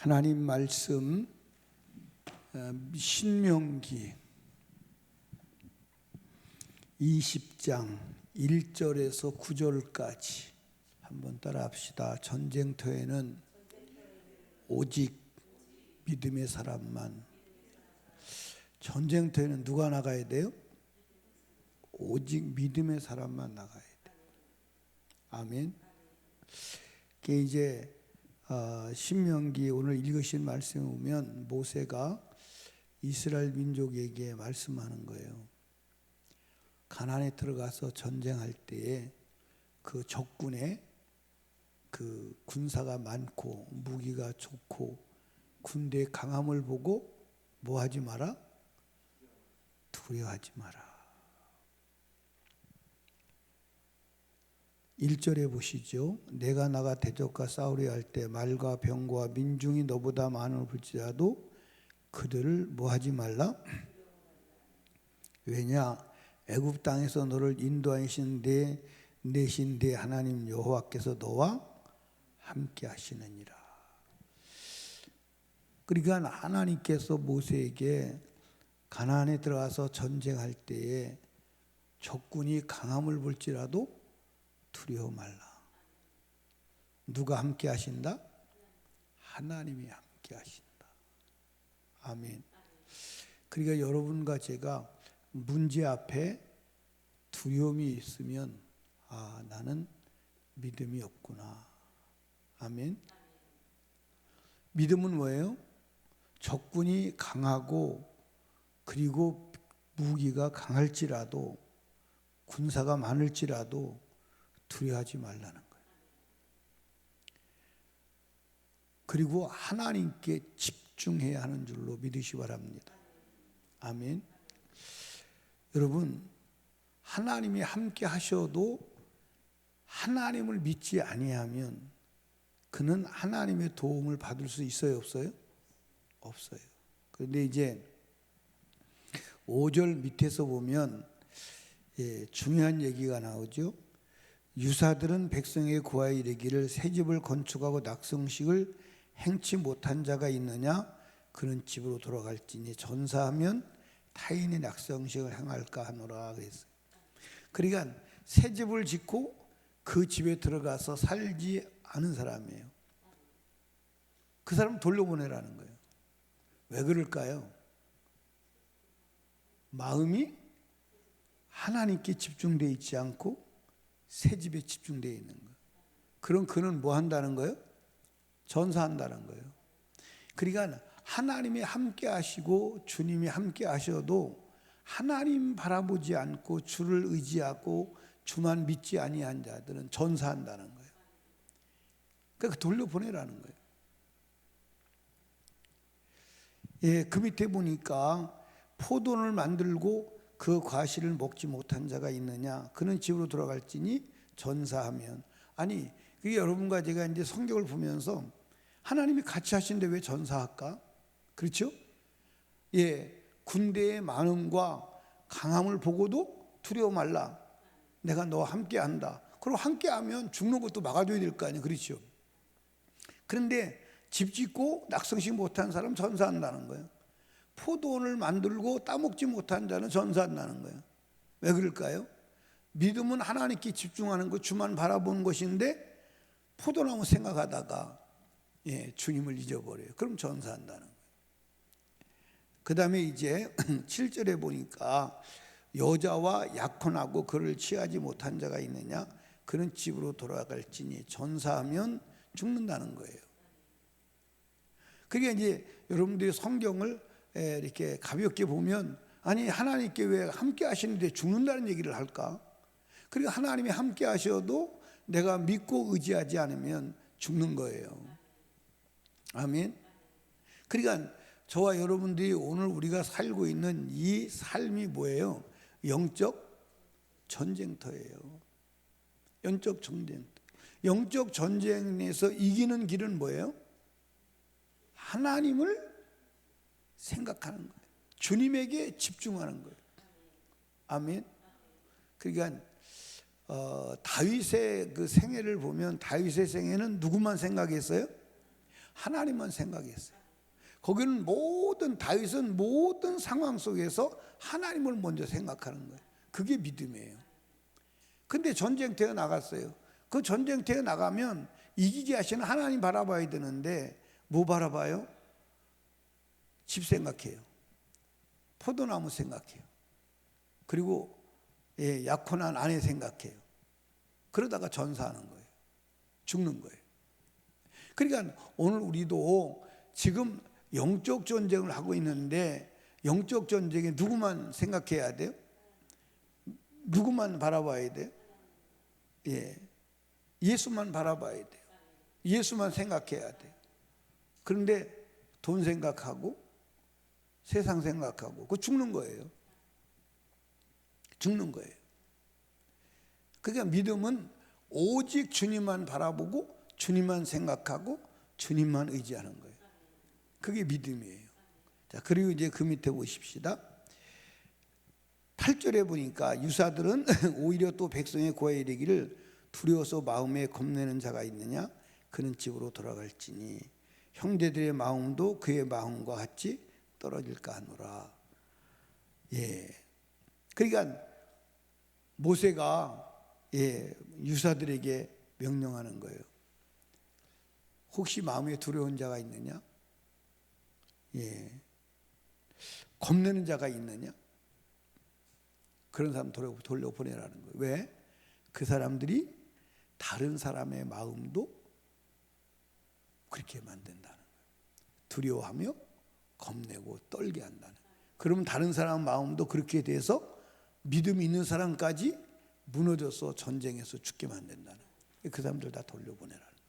하나님 말씀 신명기 20장 1절에서 9절까지 한번 따라 합시다. 전쟁터에는 오직 믿음의 사람만. 전쟁터에는 누가 나가야 돼요? 오직 믿음의 사람만 나가야 돼요. 아멘. 이제 신명기 오늘 읽으신 말씀에 보면 모세가 이스라엘 민족에게 말씀하는 거예요. 가나안에 들어가서 전쟁할 때에 그 적군의 그 군사가 많고 무기가 좋고 군대의 강함을 보고 뭐 하지 마라? 두려워하지 마라. 1절에 보시죠. 내가 나가 대적과 싸우려 할 때 말과 병과 민중이 너보다 많을 볼지라도 그들을 뭐 하지 말라? 왜냐? 애굽 땅에서 너를 인도하신 내신 내 하나님 여호와께서 너와 함께 하시느니라. 그러니까 하나님께서 모세에게 가나안에 들어가서 전쟁할 때에 적군이 강함을 볼지라도 두려워 말라. 누가 함께 하신다? 하나님이 함께 하신다. 아멘. 그러니까 여러분과 제가 문제 앞에 두려움이 있으면 나는 믿음이 없구나. 아멘. 믿음은 뭐예요? 적군이 강하고 그리고 무기가 강할지라도 군사가 많을지라도 두려워하지 말라는 거예요. 그리고 하나님께 집중해야 하는 줄로 믿으시 바랍니다. 아멘. 여러분, 하나님이 함께 하셔도 하나님을 믿지 아니하면 그는 하나님의 도움을 받을 수 있어요, 없어요? 없어요. 그런데 이제 5절 밑에서 보면 중요한 얘기가 나오죠. 유사들은 백성에게 구하여 이르기를 새 집을 건축하고 낙성식을 행치 못한 자가 있느냐? 그는 집으로 돌아갈지니 전사하면 타인의 낙성식을 행할까 하노라 그랬어요. 그러니까 새 집을 짓고 그 집에 들어가서 살지 않은 사람이에요. 그 사람 돌려보내라는 거예요. 왜 그럴까요? 마음이 하나님께 집중되어 있지 않고 새 집에 집중되어 있는 거예요. 그럼 그는 뭐 한다는 거예요? 전사한다는 거예요. 그러니까 하나님이 함께 하시고 주님이 함께 하셔도 하나님 바라보지 않고 주를 의지하고 주만 믿지 아니한 자들은 전사한다는 거예요. 그러니까 돌려보내라는 거예요. 그 밑에 보니까 포도를 만들고 그 과실을 먹지 못한 자가 있느냐? 그는 집으로 돌아갈지니 전사하면. 아니, 그게 여러분과 제가 이제 성경을 보면서 하나님이 같이 하시는데 왜 전사할까? 그렇죠? 군대의 많음과 강함을 보고도 두려워 말라. 내가 너와 함께 한다. 그럼 함께 하면 죽는 것도 막아줘야 될 거 아니에요. 그렇죠? 그런데 집 짓고 낙성식 못한 사람 전사한다는 거예요. 포도원을 만들고 따먹지 못한 자는 전사한다는 거예요. 왜 그럴까요? 믿음은 하나님께 집중하는 것, 주만 바라보는 것인데 포도나무 생각하다가 주님을 잊어버려요. 그럼 전사한다는 거예요. 그 다음에 이제 7절에 보니까 여자와 약혼하고 그를 취하지 못한 자가 있느냐? 그는 집으로 돌아갈지니 전사하면 죽는다는 거예요. 그게 이제 여러분들이 성경을 이렇게 가볍게 보면 아니 하나님께 왜 함께 하시는데 죽는다는 얘기를 할까? 그리고 하나님이 함께 하셔도 내가 믿고 의지하지 않으면 죽는 거예요. 아멘. 그러니까 저와 여러분들이 오늘 우리가 살고 있는 이 삶이 뭐예요? 영적 전쟁터예요. 영적 전쟁터. 영적 전쟁에서 이기는 길은 뭐예요? 하나님을 생각하는 거예요. 주님에게 집중하는 거예요. 아멘. 그러니까 다윗의 그 생애를 보면 다윗의 생애는 누구만 생각했어요? 하나님만 생각했어요. 거기는 다윗은 모든 상황 속에서 하나님을 먼저 생각하는 거예요. 그게 믿음이에요. 근데 전쟁터에 나갔어요. 그 전쟁터에 나가면 이기게 하시는 하나님 바라봐야 되는데 뭐 바라봐요? 집 생각해요. 포도나무 생각해요. 그리고 약혼한 아내 생각해요. 그러다가 전사하는 거예요. 죽는 거예요. 그러니까 오늘 우리도 지금 영적 전쟁을 하고 있는데 영적 전쟁에 누구만 생각해야 돼요? 누구만 바라봐야 돼요? 예수만 바라봐야 돼요. 예수만 생각해야 돼요. 그런데 돈 생각하고 세상 생각하고 그거 죽는 거예요. 죽는 거예요. 그러니까 믿음은 오직 주님만 바라보고 주님만 생각하고 주님만 의지하는 거예요. 그게 믿음이에요. 자, 그리고 이제 그 밑에 보십시다. 8절에 보니까 유사들은 오히려 또 백성의 고에 이르기를 두려워서 마음에 겁내는 자가 있느냐? 그는 집으로 돌아갈지니 형제들의 마음도 그의 마음과 같이 떨어질까 하노라. 그러니까 모세가 유사들에게 명령하는 거예요. 혹시 마음에 두려운 자가 있느냐? 겁내는 자가 있느냐? 그런 사람 돌려보내라는 거예요. 왜? 그 사람들이 다른 사람의 마음도 그렇게 만든다는 거예요. 두려워하며 겁내고 떨게 한다는 거예요. 그러면 다른 사람 마음도 그렇게 돼서 믿음이 있는 사람까지 무너져서 전쟁에서 죽게 만든다는 거예요. 그 사람들 다 돌려보내라는 거예요.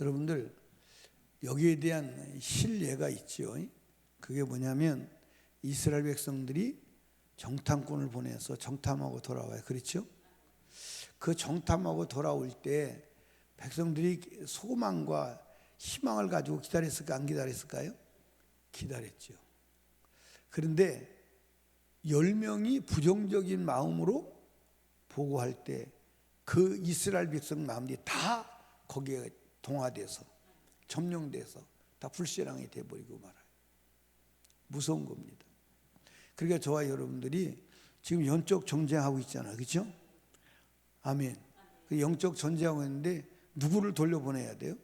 여러분들 여기에 대한 신뢰가 있죠. 그게 뭐냐면 이스라엘 백성들이 정탐꾼을 보내서 정탐하고 돌아와요. 그렇죠? 그 정탐하고 돌아올 때 백성들이 소망과 희망을 가지고 기다렸을까 안 기다렸을까요? 기다렸죠. 그런데 10명이 부정적인 마음으로 보고할 때 그 이스라엘 백성 마음들이 다 거기에 동화돼서 점령돼서 다 불신앙이 돼버리고 말아요. 무서운 겁니다. 그러니까 저와 여러분들이 지금 영적 전쟁하고 있잖아요. 그렇죠? 아멘. 그 영적 전쟁하고 있는데 누구를 돌려보내야 돼요?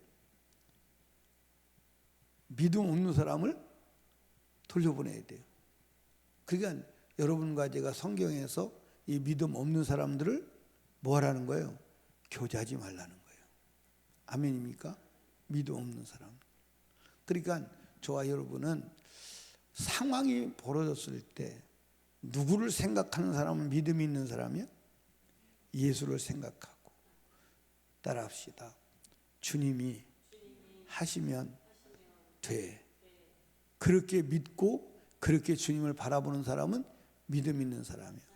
믿음 없는 사람을 돌려보내야 돼요. 그러니까 여러분과 제가 성경에서 이 믿음 없는 사람들을 뭐 하라는 거예요? 교제하지 말라는 거예요. 아멘입니까? 믿음 없는 사람. 그러니까 저와 여러분은 상황이 벌어졌을 때 누구를 생각하는 사람은 믿음이 있는 사람이요? 예수를 생각하고 따라합시다. 주님이 하시면 돼. 그렇게 믿고 그렇게 주님을 바라보는 사람은 믿음 있는 사람이에요.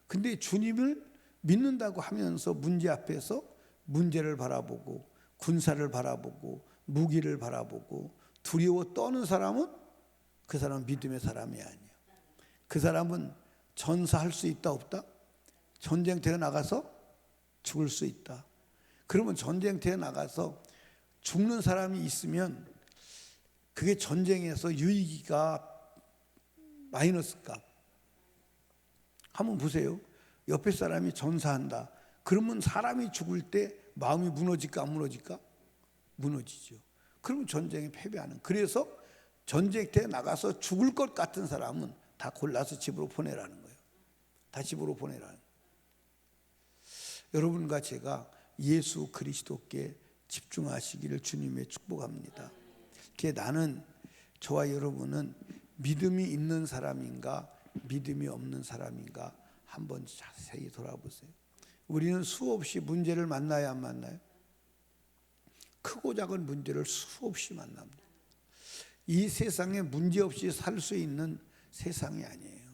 근데 주님을 믿는다고 하면서 문제 앞에서 문제를 바라보고 군사를 바라보고 무기를 바라보고 두려워 떠는 사람은 그 사람은 믿음의 사람이 아니에요. 그 사람은 전사할 수 있다 없다? 전쟁터에 나가서 죽을 수 있다. 그러면 전쟁터에 나가서 죽는 사람이 있으면 그게 전쟁에서 유익이가 마이너스가? 한번 보세요. 옆에 사람이 전사한다. 그러면 사람이 죽을 때 마음이 무너질까 안 무너질까? 무너지죠. 그러면 전쟁에 패배하는. 그래서 전쟁터에 나가서 죽을 것 같은 사람은 다 골라서 집으로 보내라는 거예요. 다 집으로 보내라는 거예요. 여러분과 제가 예수 그리스도께 집중하시기를 주님의 축복합니다. 나는 저와 여러분은 믿음이 있는 사람인가 믿음이 없는 사람인가 한번 자세히 돌아보세요. 우리는 수없이 문제를 만나야 안 만나요? 크고 작은 문제를 수없이 만납니다. 이 세상에 문제 없이 살 수 있는 세상이 아니에요.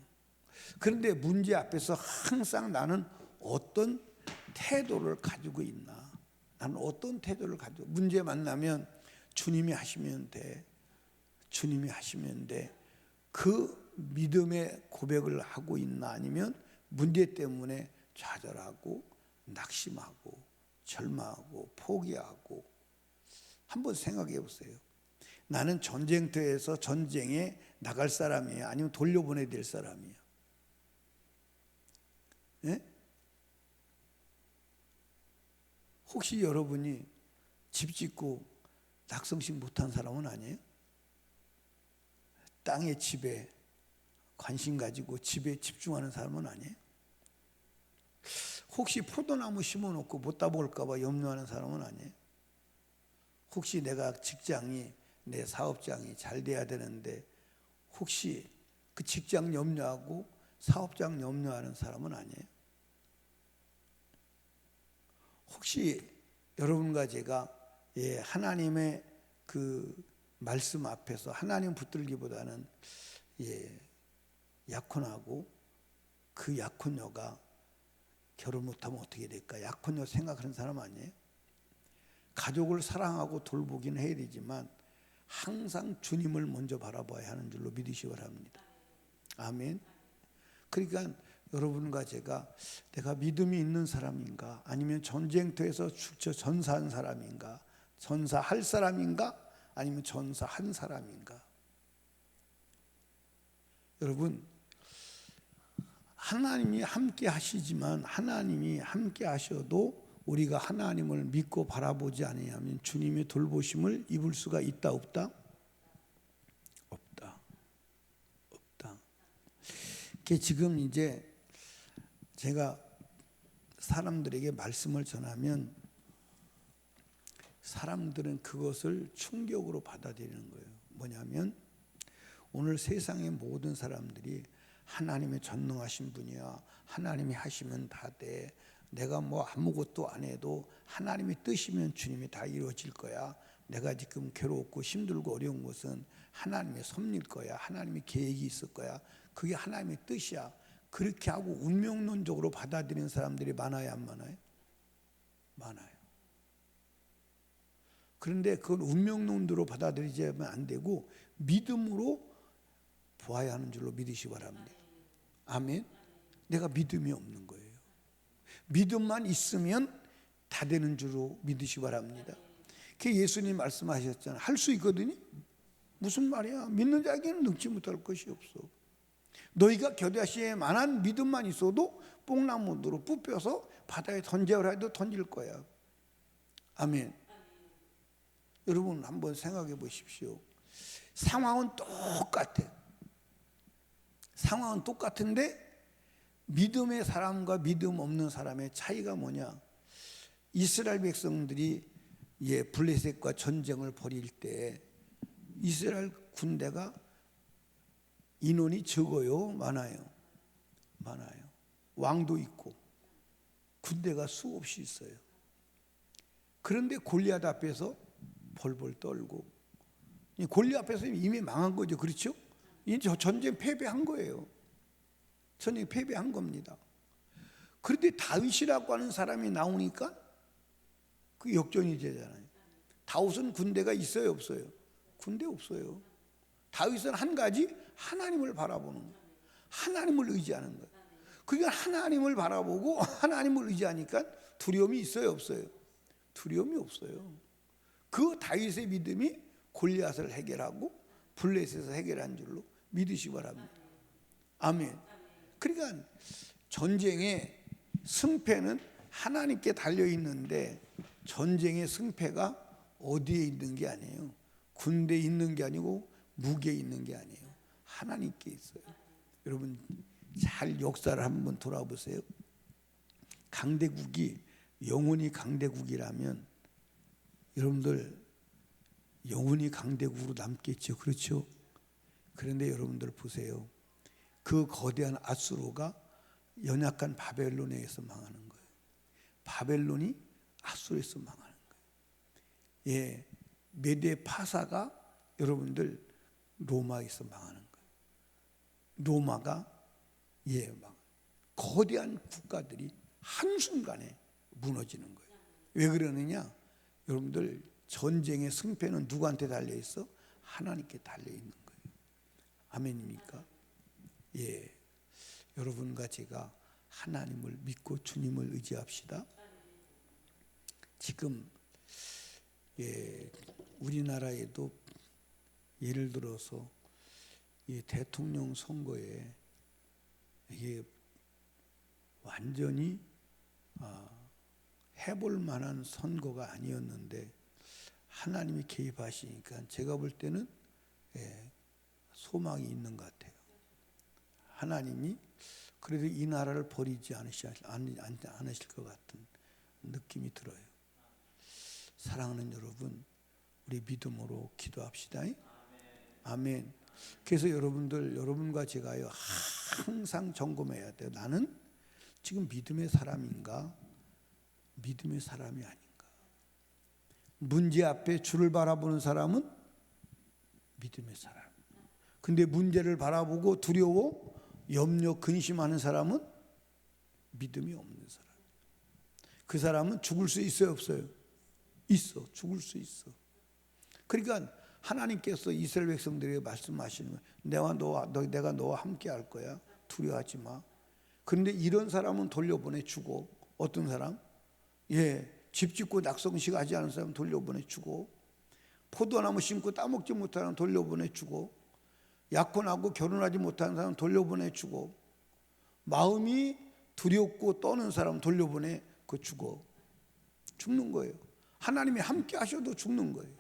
그런데 문제 앞에서 항상 나는 어떤 태도를 가지고 있나? 나는 어떤 태도를 가지고 문제 만나면 주님이 하시면 돼. 주님이 하시면 돼. 그 믿음의 고백을 하고 있나? 아니면 문제 때문에 좌절하고 낙심하고 절망하고 포기하고 한번 생각해 보세요. 나는 전쟁터에서 전쟁에 나갈 사람이에요? 아니면 돌려보내야 될 사람이에요? 예? 혹시 여러분이 집 짓고 낙성식 못한 사람은 아니에요? 땅의 집에 관심 가지고 집에 집중하는 사람은 아니에요? 혹시 포도나무 심어놓고 못 따먹을까 봐 염려하는 사람은 아니에요? 혹시 내가 직장이 내 사업장이 잘 돼야 되는데 혹시 그 직장 염려하고 사업장 염려하는 사람은 아니에요? 혹시 여러분과 제가 하나님의 그 말씀 앞에서 하나님 붙들기보다는 약혼하고 그 약혼녀가 결혼 못하면 어떻게 될까? 약혼녀 생각하는 사람 아니에요? 가족을 사랑하고 돌보긴 해야 되지만 항상 주님을 먼저 바라봐야 하는 줄로 믿으시기 바랍니다. 아멘. 그러니까 여러분과 제가 내가 믿음이 있는 사람인가, 아니면 전쟁터에서 전사한 사람인가, 전사할 사람인가, 아니면 전사한 사람인가. 여러분, 하나님이 함께 하시지만 하나님이 함께 하셔도 우리가 하나님을 믿고 바라보지 않으면 주님의 돌보심을 입을 수가 있다 없다? 없다. 없다. 지금 이제 제가 사람들에게 말씀을 전하면 사람들은 그것을 충격으로 받아들이는 거예요. 뭐냐면 오늘 세상의 모든 사람들이 하나님의 전능하신 분이야, 하나님이 하시면 다 돼, 내가 뭐 아무것도 안 해도 하나님의 뜻이면 주님이 다 이루어질 거야, 내가 지금 괴롭고 힘들고 어려운 것은 하나님의 섭리일 거야, 하나님의 계획이 있을 거야, 그게 하나님의 뜻이야, 그렇게 하고 운명론적으로 받아들이는 사람들이 많아요, 안 많아요? 많아요. 그런데 그건 운명론으로 받아들이지면 안 되고 믿음으로 보아야 하는 줄로 믿으시기 바랍니다. 아멘. 내가 믿음이 없는 거예요. 믿음만 있으면 다 되는 줄로 믿으시기 바랍니다. 그 예수님 말씀하셨잖아요. 할 수 있거든요. 무슨 말이야? 믿는 자에게는 능치 못할 것이 없어. 너희가 겨자씨에 만한 믿음만 있어도 뽕나무로 뽑혀서 바다에 던져라 해도 던질 거야. 아멘. 여러분 한번 생각해 보십시오. 상황은 똑같아. 상황은 똑같은데 믿음의 사람과 믿음 없는 사람의 차이가 뭐냐? 이스라엘 백성들이 블레셋과 전쟁을 벌일 때 이스라엘 군대가 인원이 적어요, 많아요? 많아요. 왕도 있고 군대가 수없이 있어요. 그런데 골리앗 앞에서 벌벌 떨고, 골리앗 앞에서 이미 망한 거죠. 그렇죠? 이제 전쟁 패배한 거예요. 전쟁 패배한 겁니다. 그런데 다윗이라고 하는 사람이 나오니까 그 역전이 되잖아요. 다윗은 군대가 있어요, 없어요? 군대 없어요. 다윗은 한 가지, 하나님을 바라보는 거예요. 하나님을 의지하는 거예요. 그러니까 하나님을 바라보고 하나님을 의지하니까 두려움이 있어요, 없어요? 두려움이 없어요. 그 다윗의 믿음이 골리앗을 해결하고 블레셋을 해결한 줄로 믿으시기 바랍니다. 아멘. 그러니까 전쟁의 승패는 하나님께 달려 있는데 전쟁의 승패가 어디에 있는 게 아니에요. 군대에 있는 게 아니고 무게에 있는 게 아니에요. 하나님께 있어요. 여러분 잘 역사를 한번 돌아보세요. 강대국이 영원히 강대국이라면 여러분들 영원히 강대국으로 남겠죠. 그렇죠? 그런데 여러분들 보세요. 그 거대한 아수르가 연약한 바벨론에 의해서 망하는 거예요. 바벨론이 아수르에서 망하는 거예요. 메데 파사가 여러분들 로마에서 망하는 거예요. 로마가 거대한 국가들이 한순간에 무너지는 거예요. 왜 그러느냐? 여러분들 전쟁의 승패는 누구한테 달려 있어? 하나님께 달려 있는 거예요. 아멘입니까? 여러분과 제가 하나님을 믿고 주님을 의지합시다. 지금 우리나라에도 예를 들어서 이 대통령 선거에 이게 완전히 해볼 만한 선거가 아니었는데 하나님이 개입하시니까 제가 볼 때는 소망이 있는 것 같아요. 하나님이 그래도 이 나라를 버리지 않으실 것 같은 느낌이 들어요. 사랑하는 여러분, 우리 믿음으로 기도합시다. 아멘. 그래서 여러분과 제가요 항상 점검해야 돼요. 나는 지금 믿음의 사람인가? 믿음의 사람이 아닌가? 문제 앞에 주를 바라보는 사람은 믿음의 사람. 근데 문제를 바라보고 두려워, 염려, 근심하는 사람은 믿음이 없는 사람. 그 사람은 죽을 수 있어요, 없어요? 있어. 죽을 수 있어. 그러니까 하나님께서 이스라엘 백성들에게 말씀하시는 거예요. 내가 너와 함께 할 거야. 두려워하지 마. 그런데 이런 사람은 돌려보내 주고, 어떤 사람? 집 짓고 낙성식 하지 않은 사람 돌려보내 주고, 포도나무 심고 따먹지 못하는 사람 돌려보내 주고, 약혼하고 결혼하지 못하는 사람 돌려보내 주고, 마음이 두렵고 떠는 사람 돌려보내 주고, 죽는 거예요. 하나님이 함께 하셔도 죽는 거예요.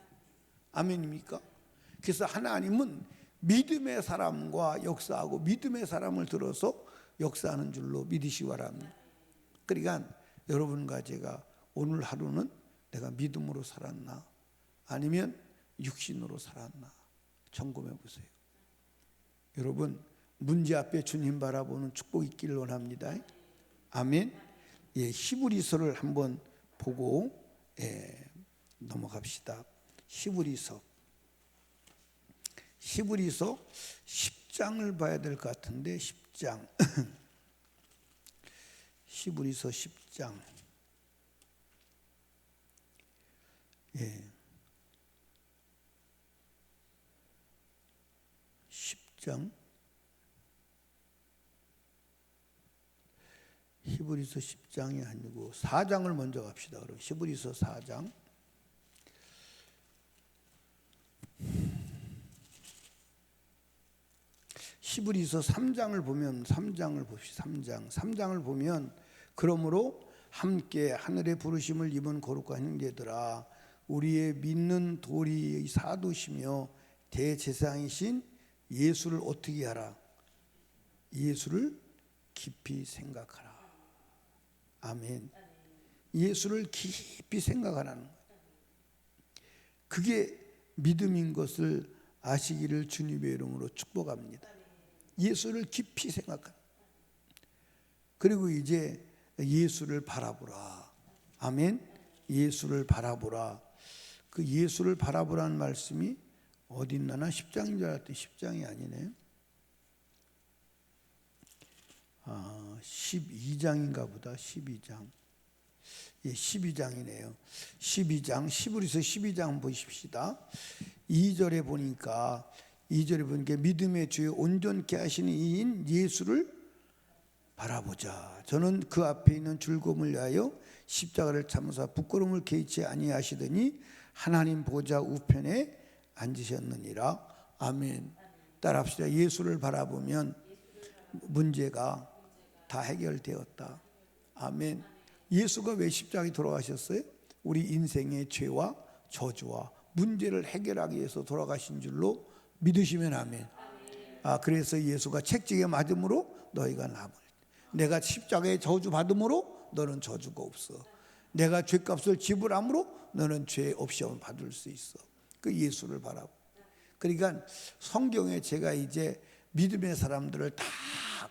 아멘입니까? 그래서 하나님은 믿음의 사람과 역사하고 믿음의 사람을 들어서 역사하는 줄로 믿으시기 바랍니다. 그러니까 여러분과 제가 오늘 하루는 내가 믿음으로 살았나 아니면 육신으로 살았나 점검해 보세요. 여러분, 문제 앞에 주님 바라보는 축복이 있기를 원합니다. 아멘. 히브리서를 한번 보고 넘어갑시다. 히브리서 10장을 봐야 될 것 같은데 10장 히브리서 10장 10장 히브리서 10장이 아니고 4장을 먼저 갑시다. 그럼 히브리서 4장 히브리서 3장을 보면 3장을 봅시다. 3장을 보면 그러므로 함께 하늘의 부르심을 입은 거룩한 형제들아 우리의 믿는 도리의 사도시며 대제사장이신 예수를 어떻게 하라? 예수를 깊이 생각하라. 아멘. 예수를 깊이 생각하라는 거예요. 그게 믿음인 것을 아시기를 주님의 이름으로 축복합니다. 예수를 깊이 생각하라. 그리고 이제 예수를 바라보라. 아멘. 예수를 바라보라. 그 예수를 바라보라는 말씀이 어디 있나나 10장인 줄 알았더니 10장이 아니네. 12장인가 보다. 12장. 12장이네요. 12장, 히브리서 12장 보십시다. 2절에 보니까 믿음의 주여 온전케 하시는 이인 예수를 바라보자. 저는 그 앞에 있는 즐거움을 위하여 십자가를 참으사 부끄러움을 개의치 아니하시더니 하나님 보좌 우편에 앉으셨느니라. 아멘. 따라합시다. 예수를 바라보면 문제가 다 해결되었다. 아멘. 예수가 왜 십자가에 돌아가셨어요? 우리 인생의 죄와 저주와 문제를 해결하기 위해서 돌아가신 줄로 믿으시면 아멘. 그래서 예수가 채찍에 맞음으로 너희가 남을. 내가 십자가에 저주 받음으로 너는 저주가 없어. 내가 죄값을 지불함으로 너는 죄 없이 받을 수 있어. 그 예수를 바라보. 그러니까 성경에 제가 이제 믿음의 사람들을 다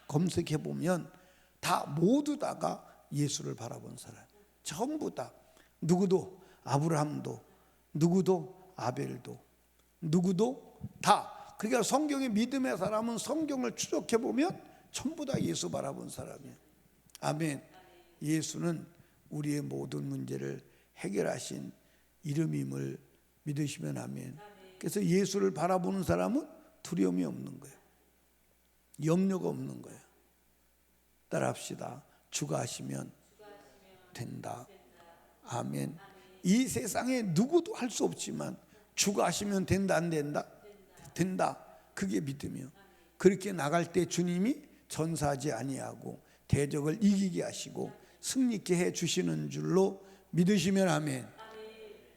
검색해 보면 다 모두 다가 예수를 바라본 사람. 전부 다. 누구도 아브라함도 누구도 아벨도 누구도 다. 그러니까 성경의 믿음의 사람은 성경을 추적해 보면 전부 다 예수 바라본 사람이에요. 아멘. 예수는 우리의 모든 문제를 해결하신 이름임을 믿으시면 아멘. 그래서 예수를 바라보는 사람은 두려움이 없는 거예요. 염려가 없는 거예요. 따라합시다. 주가 하시면 된다. 아멘. 이 세상에 누구도 할 수 없지만 주가 하시면 된다 안 된다? 된다. 그게 믿음이요. 그렇게 나갈 때 주님이 전사하지 아니하고 대적을 이기게 하시고 승리케 해 주시는 줄로 믿으시면 아멘.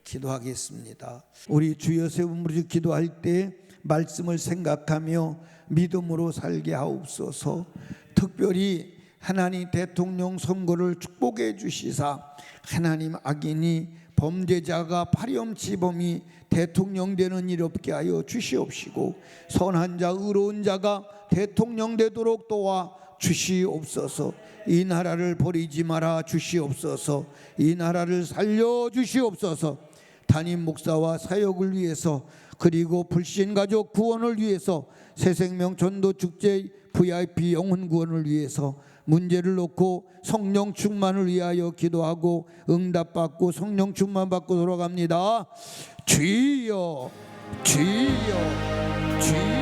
기도하겠습니다. 우리 주여 세 부르짖어 기도할 때 말씀을 생각하며 믿음으로 살게 하옵소서. 특별히 하나님 대통령 선거를 축복해 주시사 하나님 악인이 범죄자가 파렴치범이 대통령 되는 일 없게 하여 주시옵시고 선한 자 의로운 자가 대통령 되도록 도와 주시옵소서. 이 나라를 버리지 말아 주시옵소서. 이 나라를 살려 주시옵소서. 담임 목사와 사역을 위해서 그리고 불신 가족 구원을 위해서 새생명 전도 축제 VIP 영혼 구원을 위해서 문제를 놓고 성령 충만을 위하여 기도하고 응답받고 성령 충만 받고 돌아갑니다. 주여 주여 주여.